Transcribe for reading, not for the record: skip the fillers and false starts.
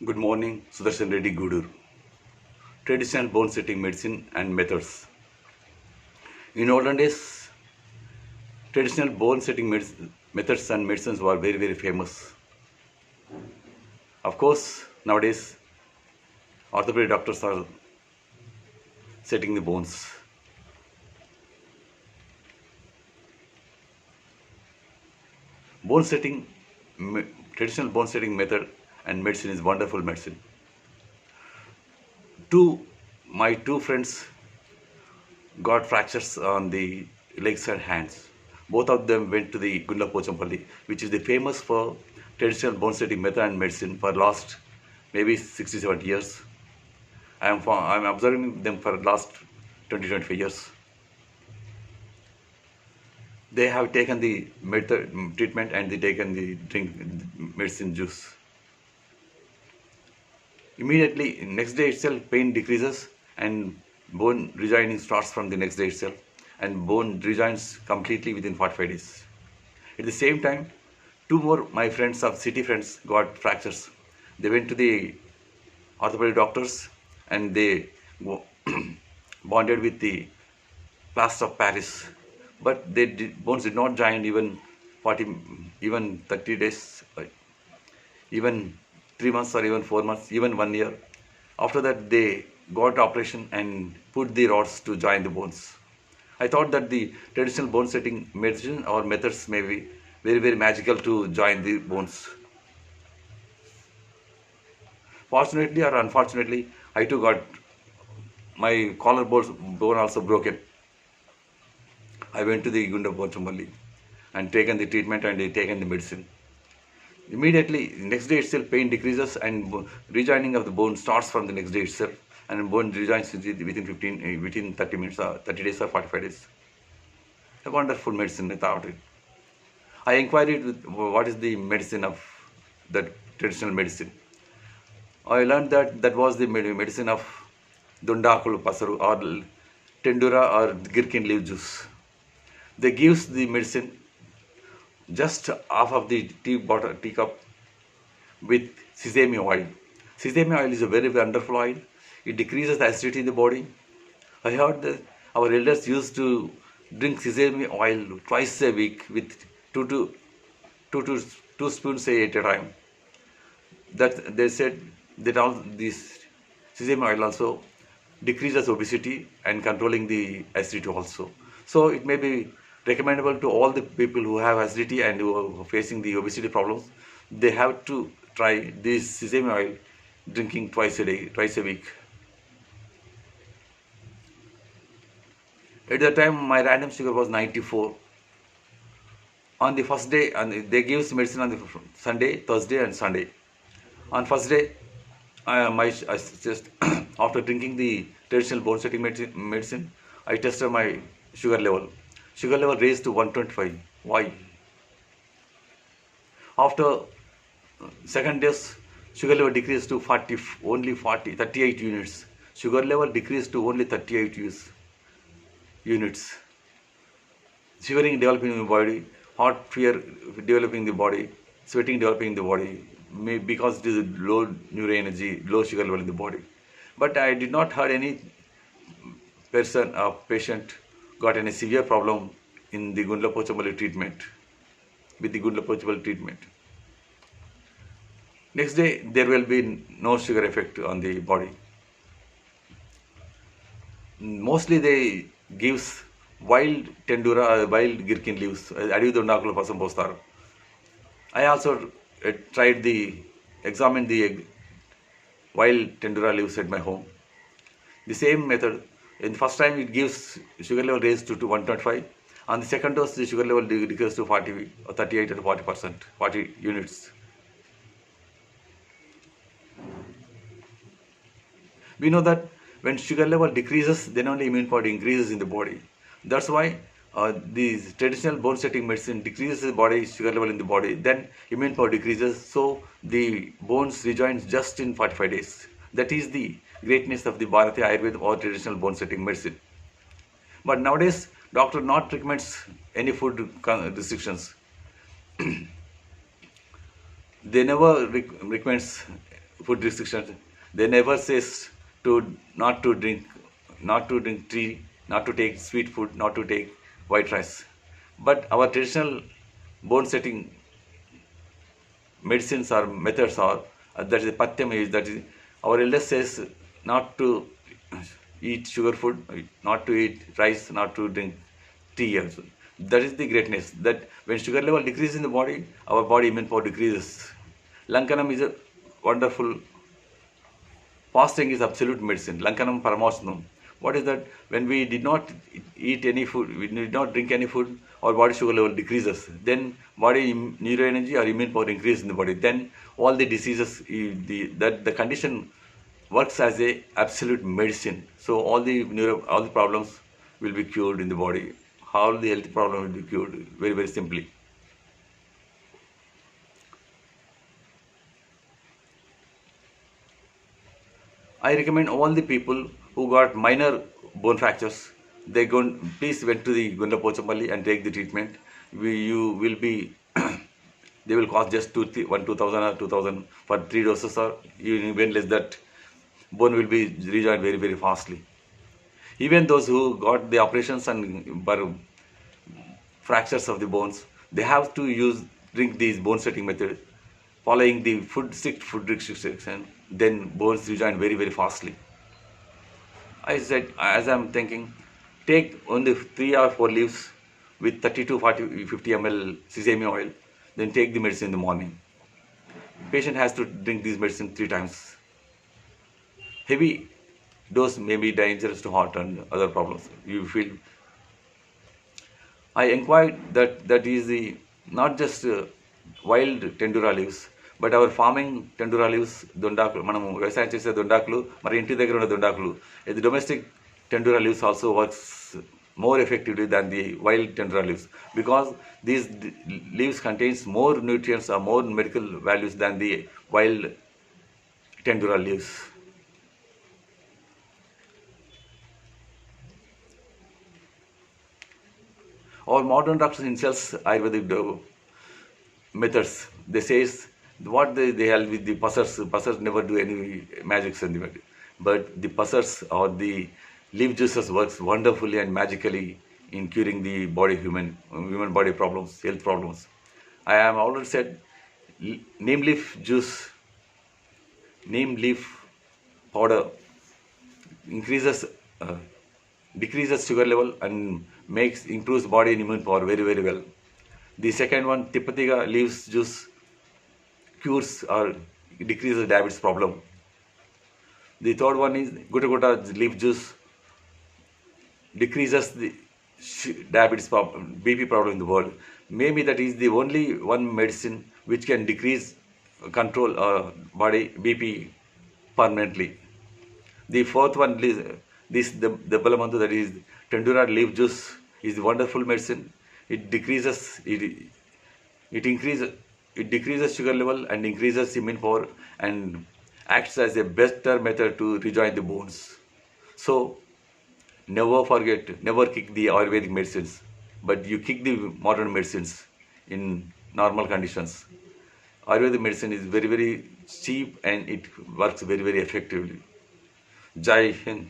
Good morning, Sudarshan Reddy Gudur. Traditional bone setting medicine and methods. In olden days, traditional bone setting methods and medicines were very famous. Of course, nowadays, orthopedic doctors are setting the bones. Bone setting, traditional bone setting method and medicine is wonderful medicine. My two friends got fractures on the legs and hands. Both of them went to the Gunda Pochampalli, which is the famous for traditional bone setting method and medicine for last maybe 67 years. I'm observing them for last 20-25 years. They have taken the method treatment and they taken the drink medicine juice. Immediately, next day itself, pain decreases and bone rejoining starts from the next day itself, and bone rejoins completely within 45 days. At the same time, two more my friends of city friends got fractures. They went to the orthopedic doctors and they bonded with the plaster of Paris, but bones did not join even 40, even 30 days, even 3 months or even 4 months, even 1 year. After that, they got operation and put the rods to join the bones. I thought that the traditional bone setting medicine or methods may be very magical to join the bones. Fortunately or unfortunately, I too got my collarbone also broken. I went to the Gunda Pochampalli and taken the treatment and taken the medicine. Immediately, next day itself, pain decreases and rejoining of the bone starts from the next day itself, and bone rejoins within 30 minutes, 30 days or 45 days. A wonderful medicine, I thought it. I inquired with what is the medicine of that traditional medicine. I learned that that was the medicine of Dundakulu Pasaru or Tendura or Gherkin leaf juice. They gives the medicine just half of the teacup with sesame oil. Sesame oil is a very wonderful oil. It decreases the acidity in the body. I heard that our elders used to drink sesame oil twice a week with two to two spoons at a time. That they said that all this sesame oil also decreases obesity and controlling the acidity also. So it may be recommendable to all the people who have acidity and who are facing the obesity problems. They have to try this sesame oil drinking twice a day, twice a week. At the time, my random sugar was 94. On the first day, and they give medicine on the Sunday, Thursday, and Sunday. On first day, I just after drinking the traditional bone setting medicine, I tested my sugar level. Sugar level raised to 125. Why? After second days, sugar level decreased to 40, only 38 units. Sugar level decreased to only 38 units. Shivering developing in the body, hot fear developing in the body, sweating developing in the body, because it is low neuro energy, low sugar level in the body. But I did not heard any patient got any severe problem in the Gunda Pochampalli treatment, with the Gunda Pochampalli treatment. Next day, there will be no sugar effect on the body. Mostly they gives wild tendura, wild gherkin leaves, Adivudundakulu pasam postaru. I also examined the wild tendura leaves at my home. The same method. In the first time, it gives sugar level raised to 125. On the second dose, the sugar level decreases to 40 or 38 or 40%, 40 units. We know that when sugar level decreases, then only immune power increases in the body. That's why the traditional bone setting medicine decreases the body sugar level in the body. Then immune power decreases, so the bones rejoin just in 45 days. That is the greatness of the Bharatiya Ayurveda or traditional bone setting medicine. But nowadays, doctor not recommends any food restrictions. They never recommends food restrictions. They never says to not to drink, not to drink tea, not to take sweet food, not to take white rice. But our traditional bone setting medicines or methods are that is patyam is that is our elders says not to eat sugar food, not to eat rice, not to drink tea also. That is the greatness. That when sugar level decreases in the body, our body immune power decreases. Lankanam is a wonderful fasting is absolute medicine. Lankanam Paramasnam. What is that? When we did not eat any food, we did not drink any food, our body sugar level decreases. Then body neuro energy or immune power increases in the body. Then all the diseases, the condition works as a absolute medicine. So all the problems will be cured in the body. All the health problem will be cured very very simply. I recommend all the people who got minor bone fractures, they go please went to the Gunda Pochampalli and take the treatment. You will be they will cost just 2,000 or 2,000 for 3 doses or even less that bone will be rejoined very very fastly. Even those who got the operations and fractures of the bones, they have to drink these bone setting method, following the strict food restriction, then bones rejoin very very fastly. I said, as I'm thinking, take only 3 or 4 leaves with 30 to 40, 50 ml sesame oil, then take the medicine in the morning. Patient has to drink this medicine 3 times. Heavy dose may be dangerous to heart and other problems. You feel. I inquired that is the not just wild tendura leaves, but our farming tendura leaves, దొండాకులు మనము వ్యవసాయం చేసే దొండాకులు మరి ఇంటి దగ్గర ఉన్న దొండాకులు the domestic tendura leaves also works more effectively than the wild tendura leaves because these leaves contains more nutrients or more medical values than the wild tendura leaves. Our modern doctors themselves Ayurvedic methods. They says what they help with the pussers. Pussers never do any magics in the body. But the pussers or the leaf juices works wonderfully and magically in curing the human body problems, health problems. I have already said neem leaf juice, neem leaf powder increases decreases sugar level and improves body and immune power very very well. The second one, Tipatiga leaves juice cures or decreases diabetes problem. The third one is Gutta Gutta leaf juice decreases the diabetes problem, BP problem in the world. Maybe that is the only one medicine which can decrease control body BP permanently. The fourth one is the Balamantu, that is Tendura leaf juice is the wonderful medicine. It decreases sugar level and increases immune power and acts as a better method to rejoin the bones. So never kick the Ayurvedic medicines, but you kick the modern medicines in normal conditions. Ayurvedic medicine is very very cheap and it works very very effectively. Jai Hind.